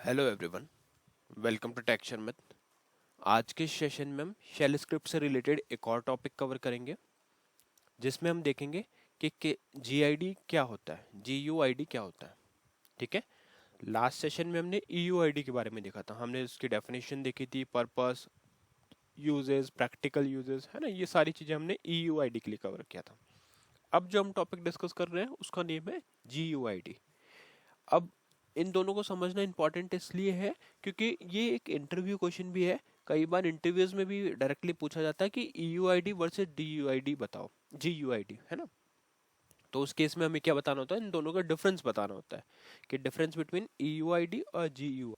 Hello everyone, welcome to Texture Math. आज के session में हम शेल स्क्रिप्ट से रिलेटेड एक और टॉपिक कवर करेंगे, जिसमें हम देखेंगे कि जीआईडी क्या होता है, जीयूआईडी क्या होता है। ठीक है। लास्ट सेशन में हमने ईयूआईडी के बारे में देखा था, हमने उसकी डेफिनेशन देखी थी, पर्पस, यूजेस, प्रैक्टिकल यूजेस, है ना। ये सारी चीजें हमने ईयूआईडी के लिए कवर किया था। अब जो हम टॉपिक डिस्कस कर रहे हैं उसका नेम है जीयूआईडी। अब इन दोनों को समझना इंपॉर्टेंट इसलिए है क्योंकि ये एक इंटरव्यू क्वेश्चन भी है। कई बार इंटरव्यूज में भी डायरेक्टली पूछा जाता है कि ईयूआईडी वर्सेस डीयूआईडी बताओ, जीयूआईडी, है ना। तो उस केस में हमें क्या बताना होता है, इन दोनों का डिफरेंस बताना होता है कि डिफरेंस बिटवीन ईयूआईडी और जीयू।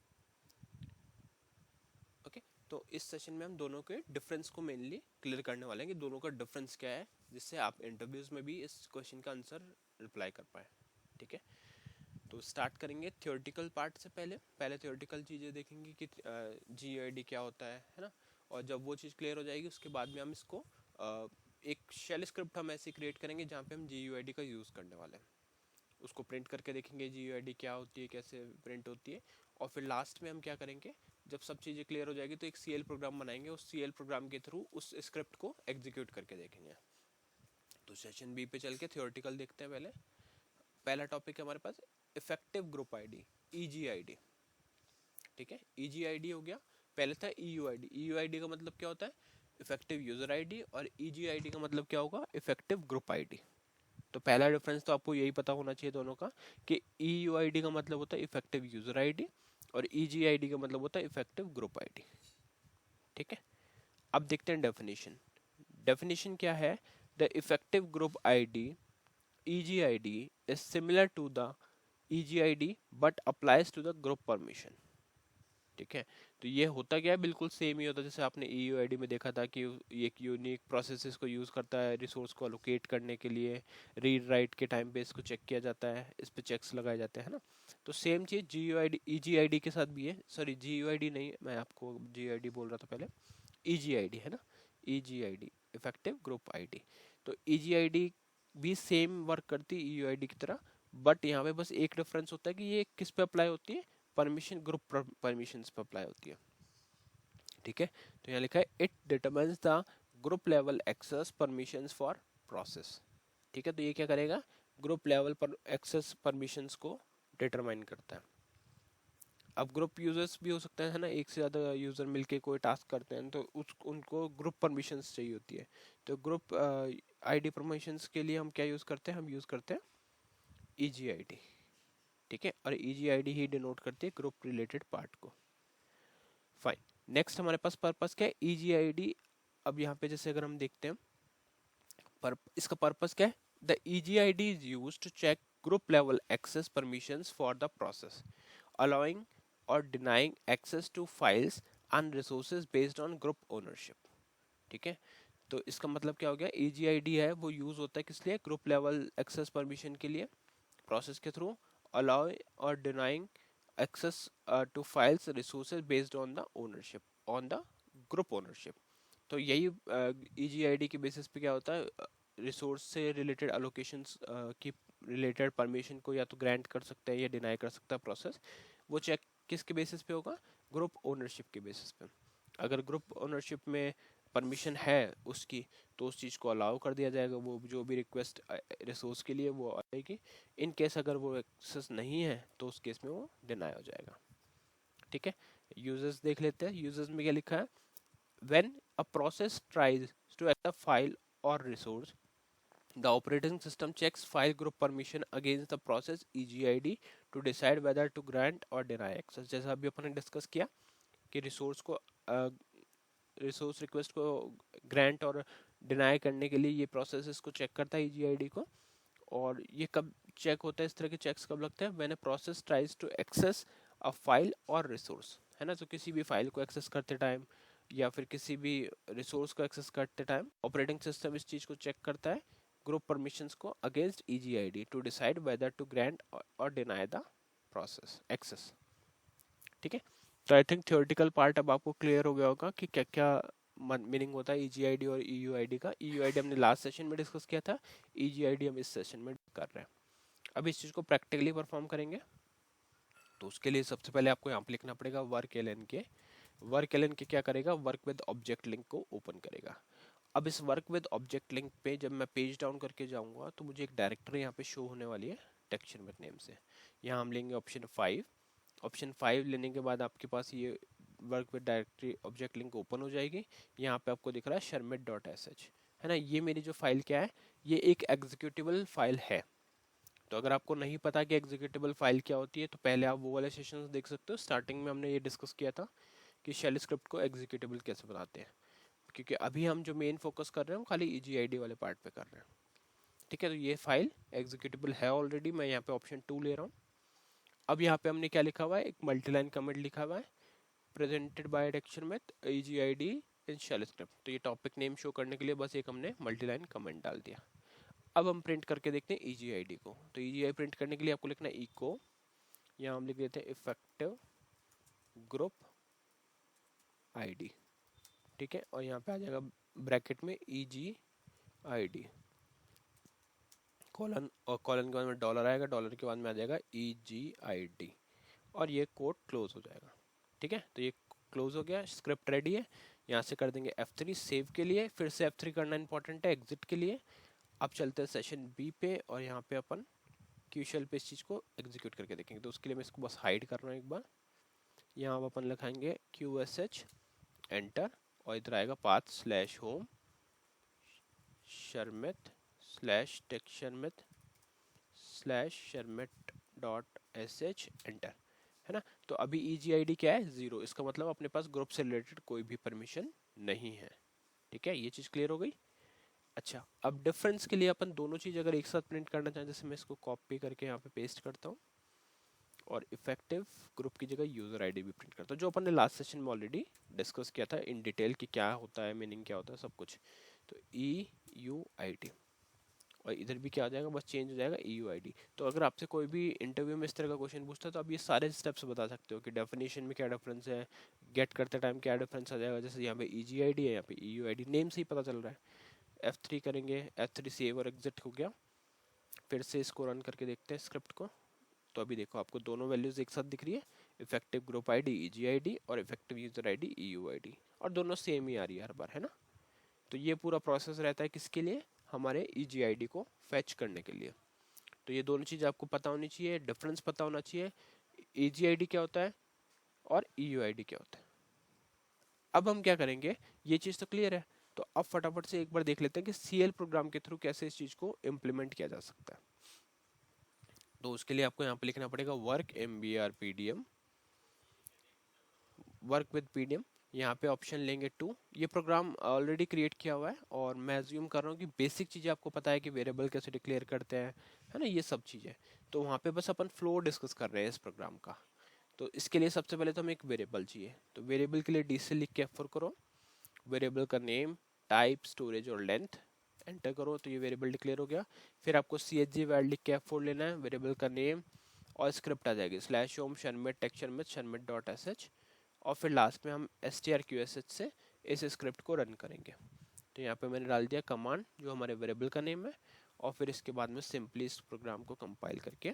ओके। तो इस सेशन में हम दोनों के डिफरेंस को मेनली क्लियर करने वाले हैं कि दोनों का डिफरेंस क्या है, जिससे आप इंटरव्यूज में भी इस क्वेश्चन का आंसर रिप्लाई कर पाए। ठीक है। तो स्टार्ट करेंगे थियोरेटिकल पार्ट से। पहले पहले थियोरेटिकल चीज़ें देखेंगे कि जीयूआईडी क्या होता है ना। और जब वो चीज़ क्लियर हो जाएगी उसके बाद में हम इसको एक शेल स्क्रिप्ट हम ऐसे क्रिएट करेंगे जहाँ पे हम जीयूआईडी का यूज़ करने वाले हैं। उसको प्रिंट करके देखेंगे जीयूआईडी क्या होती है, कैसे प्रिंट होती है। और फिर लास्ट में हम क्या करेंगे, जब सब चीज़ें क्लियर हो जाएगी तो एक सीएल प्रोग्राम बनाएंगे, उस सीएल प्रोग्राम के थ्रू उस स्क्रिप्ट को एग्जीक्यूट करके देखेंगे। तो सेशन बी पे चल के थियोरेटिकल देखते हैं। पहले पहला टॉपिक है हमारे पास इफेक्टिव ग्रुप आईडी, ईजीआईडी। ठीक है, ईजीआईडी हो गया। पहले था ईयूआईडी। ईयूआईडी का मतलब क्या होता है, इफेक्टिव यूजर आईडी। और ईजीआईडी का मतलब क्या होगा, इफेक्टिव ग्रुप आईडी। तो पहला डिफरेंस तो आपको यही पता होना चाहिए दोनों का, कि ईयूआईडी का मतलब होता है इफेक्टिव यूजर आईडी और ईजीआईडी का मतलब होता है इफेक्टिव ग्रुप आईडी। ठीक है। अब देखते हैं डेफिनेशन। डेफिनेशन क्या है, the effective group ID EGID is similar to the EGID but applies to the group permission। ठीक है। तो ये होता क्या है, बिल्कुल सेम ही होता है जैसे आपने EUID में देखा था कि ये एक यूनिक प्रोसेसेस को यूज़ करता है रिसोर्स को अलोकेट करने के लिए। रीड राइट के टाइम पे इसको चेक किया जाता है, इस पे चेक्स लगाए जाते हैं ना। तो सेम चीज़ GUID EGID के साथ भी है। सॉरी, GUID नहीं, मैं आपको GID बोल रहा था पहले। EGID है ना, EGID इफेक्टिव ग्रुप आईडी। तो EGID भी सेम वर्क करती है EUID की तरह, बट यहाँ पे बस एक डिफरेंस होता है कि ये किस पे अप्लाई होती है, परमिशन, ग्रुप परमिशंस पे अप्लाई होती है। ठीक है। तो यहाँ लिखा है it determines the group level access permissions for process. ठीक है। तो ये क्या करेगा, ग्रुप लेवल पर एक्सेस परमिशंस को डिटरमाइन करता है। अब ग्रुप यूजर्स भी हो सकते हैं, है ना, एक से ज़्यादा यूजर मिलके कोई टास्क करते हैं तो उनको ग्रुप परमिशंस चाहिए होती है। तो ग्रुप आईडी परमिशंस के लिए हम क्या यूज़ करते हैं, हम यूज़ करते हैं EGID। ठीक है। और EGID ही डिनोट करती है ग्रुप रिलेटेड पार्ट को। फाइन। नेक्स्ट हमारे पास पर्पस क्या है, EGID। अब यहाँ पे जैसे अगर हम देखते हैं इसका पर्पस क्या है, the EGID is used to check group level access permissions for the process, allowing or denying access to files and resources based on group ownership। ठीक है। तो इसका मतलब क्या हो गया, EGID है वो यूज होता है किस लिए, ग्रुप लेवल एक्सेस परमिशन के लिए प्रोसेस के through, allow or denying access to files resources based on the ownership, on the group ownership। तो यही EGID के बेसिस पे क्या होता है, रिसोर्स से रिलेटेड अलोकेशंस की रिलेटेड परमिशन को या तो ग्रांट कर सकता है या डिनाई कर सकता है प्रोसेस। वो चेक किसके बेसिस पे होगा, ग्रुप ओनरशिप के बेसिस पे। अगर ग्रुप ओनरशिप में परमिशन है उसकी तो उस चीज़ को अलाउ कर दिया जाएगा, वो जो भी रिक्वेस्ट रिसोर्स के लिए वो आएगी। इन केस अगर वो एक्सेस नहीं है तो उस केस में वो डिनाई हो जाएगा। ठीक है। यूजर्स देख लेते हैं। यूजर्स में क्या लिखा है, when a process tries to add a file or resource, the operating system checks file group permission against the process EGID to decide whether to grant or deny access। जैसा अभी अपन ने डिस्कस किया कि resource को resource request को grant और deny करने के लिए ये प्रोसेस इसको चेक करता है EGID को। और ये कब चेक होता है, इस तरह के चेक्स कब लगते हैं, when a process tries to access a file और रिसोर्स, है ना। तो किसी भी फाइल को एक्सेस करते टाइम या फिर किसी भी रिसोर्स को एक्सेस करते टाइम ऑपरेटिंग सिस्टम इस चीज़ को चेक करता है ग्रुप परमिशंस को against EGID to decide whether to grant और डिनाई द प्रोसेस एक्सेस। ठीक है। तो आई थिंक थ्योरेटिकल पार्ट अब आपको क्लियर हो गया होगा कि क्या क्या मीनिंग होता है EGID और EUID का। EUID हमने लास्ट सेशन में डिस्कस किया था, EGID हम इस सेशन में कर रहे हैं। अब इस चीज़ को प्रैक्टिकली परफॉर्म करेंगे। तो उसके लिए सबसे पहले आपको यहाँ पे लिखना पड़ेगा वर्क एल एन के। वर्क एल एन के क्या करेगा, वर्क विद ऑब्जेक्ट लिंक को ओपन करेगा। अब इस वर्क विद ऑब्जेक्ट लिंक पे जब मैं पेज डाउन करके जाऊंगा तो मुझे एक डायरेक्टरी यहाँ पे शो होने वाली है टेक्सचर विद नेम से। यहाँ हम लेंगे ऑप्शन 5। ऑप्शन 5 लेने के बाद आपके पास ये work with directory object link open हो जाएगी। यहाँ पे आपको दिख रहा है shermit.sh, है ना। ये मेरी जो फाइल क्या है, ये एक एग्जीक्यूटेबल फाइल है। तो अगर आपको नहीं पता कि एग्जीक्यूटेबल फाइल क्या होती है तो पहले आप वो वाले सेशंस देख सकते हो। स्टार्टिंग में हमने ये डिस्कस किया था कि शेल स्क्रिप्ट को एग्जीक्यूटेबल कैसे बनाते हैं, क्योंकि अभी हम जो मेन फोकस कर रहे हैं हम खाली EGID वाले पार्ट पे कर रहे हैं। ठीक है, तो ये फाइल एग्जीक्यूटेबल है ऑलरेडी। मैं यहाँ पे ऑप्शन 2 ले रहा हूँ। अब यहाँ पे हमने क्या लिखा हुआ है, एक मल्टीलाइन कमेंट लिखा हुआ है, presented by texture with EGID in shell script. तो ये टॉपिक नेम शो करने के लिए बस एक हमने मल्टीलाइन कमेंट डाल दिया। अब हम प्रिंट करके देखते हैं EGID को। तो EGID प्रिंट करने के लिए आपको लिखना है इको, यहाँ हम लिख देते हैं इफेक्टिव ग्रुप ID। ठीक है, और यहाँ पे आ जाएगा ब्रैकेट में EGID कॉलन, और कॉलन के बाद में डॉलर आएगा, डॉलर के बाद में आ जाएगा EGID, और ये कोड क्लोज हो जाएगा। ठीक है, तो ये क्लोज हो गया, स्क्रिप्ट रेडी है। यहाँ से कर देंगे F3 सेव के लिए, फिर से F3 करना इंपॉर्टेंट है एग्जिट के लिए। अब चलते हैं सेशन B पे, और यहाँ पे अपन क्यूशल पे इस चीज़ को एग्जीक्यूट करके देखेंगे। तो उसके लिए मैं इसको बस हाइड कर रहा हूँ एक बार। यहाँ अपन लिखाएंगे QSH एंटर, और इधर आएगा path slash home Sharmit slash tech Sharmit slash Sharmit dot sh enter, है ना। तो अभी EGID क्या है, 0। इसका मतलब अपने पास ग्रुप से रिलेटेड कोई भी परमिशन नहीं है। ठीक है, ये चीज़ क्लियर हो गई। अच्छा, अब डिफरेंस के लिए अपन दोनों चीज़ अगर एक साथ प्रिंट करना चाहें, जैसे मैं इसको कॉपी करके यहाँ पे पेस्ट करता हूँ और इफेक्टिव ग्रुप की जगह यूज़र ID भी प्रिंट करता हूँ, जो अपन ने लास्ट सेशन में ऑलरेडी डिस्कस किया था इन डिटेल कि क्या होता है, मीनिंग क्या होता है, सब कुछ। तो EUID, और इधर भी क्या आ जाएगा, बस चेंज हो जाएगा EUID। तो अगर आपसे कोई भी इंटरव्यू में इस तरह का क्वेश्चन पूछता है तो आप ये सारे स्टेप्स बता सकते हो कि डेफिनेशन में क्या डिफरेंस है, गेट करते टाइम क्या डिफरेंस आ जाएगा। जैसे यहाँ पे EGID है, यहाँ पे EUID, नेम से ही पता चल रहा है। F3 करेंगे, F3 सेव और एग्जिट हो गया। फिर से इसको रन करके देखते हैं स्क्रिप्ट को। तो अभी देखो आपको दोनों वैल्यूज एक साथ दिख रही है, इफेक्टिव ग्रुप ID EGID और इफेक्टिव यूजर ID EUID, और दोनों सेम ही आ रही है हर बार, है ना। तो ये पूरा प्रोसेस रहता है किसके लिए, हमारे EGID को फैच करने के लिए। तो ये दोनों चीज़ आपको पता होनी चाहिए, डिफरेंस पता होना चाहिए, EGID क्या होता है और EUID क्या होता है। अब हम क्या करेंगे, ये चीज़ तो क्लियर है। तो अब फटाफट से एक बार देख लेते हैं कि CL प्रोग्राम के थ्रू कैसे इस चीज़ को इम्प्लीमेंट किया जा सकता है। तो उसके लिए आपको यहाँ पे लिखना पड़ेगा work MBR work with PDM। यहाँ पे ऑप्शन लेंगे 2। ये प्रोग्राम ऑलरेडी क्रिएट किया हुआ है, और मैं अज्यूम कर रहा हूँ कि बेसिक चीज़ें आपको पता है कि वेरिएबल कैसे डिक्लेयर करते हैं, है ना, ये सब चीज़ें। तो वहाँ पे बस अपन फ्लो डिस्कस कर रहे हैं इस प्रोग्राम का। तो इसके लिए सबसे पहले तो हमें एक वेरिएबल चाहिए। तो वेरिएबल के लिए D से लिख के F4 करो, वेरिएबल का नेम, टाइप, स्टोरेज और लेंथ, एंटर करो। तो ये वेरिएबल डिक्लेयर हो गया। फिर आपको CHG वैल्यू लिख के F4 लेना है, वेरिएबल का नेम, और स्क्रिप्ट आ जाएगी slash home Sharmit tech Sharmit dot sh, और फिर लास्ट में हम strqsh से इस स्क्रिप्ट को रन करेंगे। तो यहाँ पे मैंने डाल दिया कमांड जो हमारे वेरिएबल का नेम है, और फिर इसके बाद में सिंपली इस प्रोग्राम को कंपाइल करके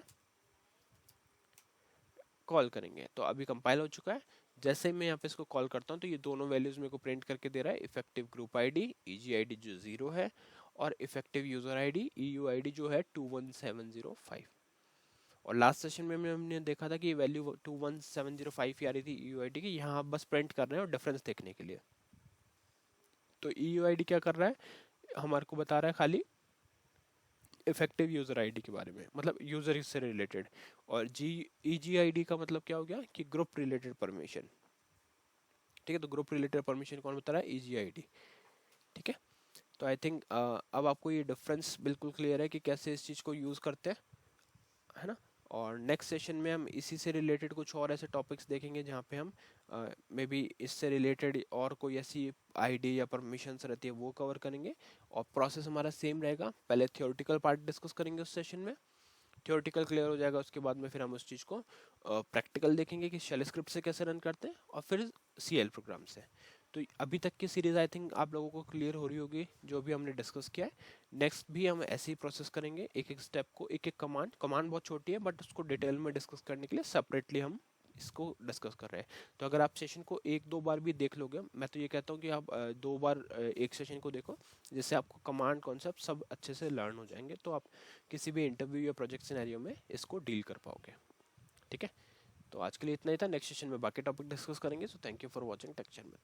कॉल करेंगे। तो अभी कंपाइल हो चुका है। जैसे ही मैं यहाँ पे इसको कॉल करता हूँ तो ये दोनों वैल्यूज मेरे को प्रिंट करके दे रहा है, इफेक्टिव ग्रुप ID EGID जो 0 है, और इफेक्टिव यूजर ID EUID जो है 21705। और लास्ट सेशन में हमने देखा था कि वैल्यू 21705 ही आ रही थी EUID की। यहाँ आप बस प्रिंट कर रहे हैं और डिफरेंस देखने के लिए। तो EUID क्या कर रहा है, हमारे को बता रहा है खाली इफेक्टिव यूजर ID के बारे में, मतलब यूजर से रिलेटेड। और EGID का मतलब क्या हो गया कि ग्रुप रिलेटेड परमिशन। ठीक है, तो ग्रुप रिलेटेड परमिशन कौन बता रहा है, EGID। ठीक है, तो आई थिंक अब आपको ये डिफरेंस बिल्कुल क्लियर है कि कैसे इस चीज़ को यूज़ करते हैं, है ना। और नेक्स्ट सेशन में हम इसी से रिलेटेड कुछ और ऐसे टॉपिक्स देखेंगे जहाँ पे हम मे बी इससे रिलेटेड और कोई ऐसी आईडी या परमिशंस रहती है वो कवर करेंगे। और प्रोसेस हमारा सेम रहेगा, पहले थियोरेटिकल पार्ट डिस्कस करेंगे उस सेशन में, थियोरेटिकल क्लियर हो जाएगा, उसके बाद में फिर हम उस चीज़ को प्रैक्टिकल देखेंगे कि शेल स्क्रिप्ट से कैसे रन करते हैं, और फिर CL प्रोग्राम से। तो अभी तक की सीरीज आई थिंक आप लोगों को क्लियर हो रही होगी जो भी हमने डिस्कस किया है। नेक्स्ट भी हम ऐसे ही प्रोसेस करेंगे, एक एक स्टेप को, एक एक कमांड, कमांड बहुत छोटी है बट उसको डिटेल में डिस्कस करने के लिए सेपरेटली हम इसको डिस्कस कर रहे हैं। तो अगर आप सेशन को एक दो बार भी देख लोगे, मैं तो ये कहता हूँ कि आप दो बार एक सेशन को देखो, जिससे आपको कमांड कॉन्सेप्ट सब अच्छे से लर्न हो जाएंगे, तो आप किसी भी इंटरव्यू या प्रोजेक्ट सिनेरियो में इसको डील कर पाओगे। ठीक है, तो आज के लिए इतना ही था। नेक्स्ट सेशन में बाकी टॉपिक डिस्कस करेंगे। So thank you for watching take channel.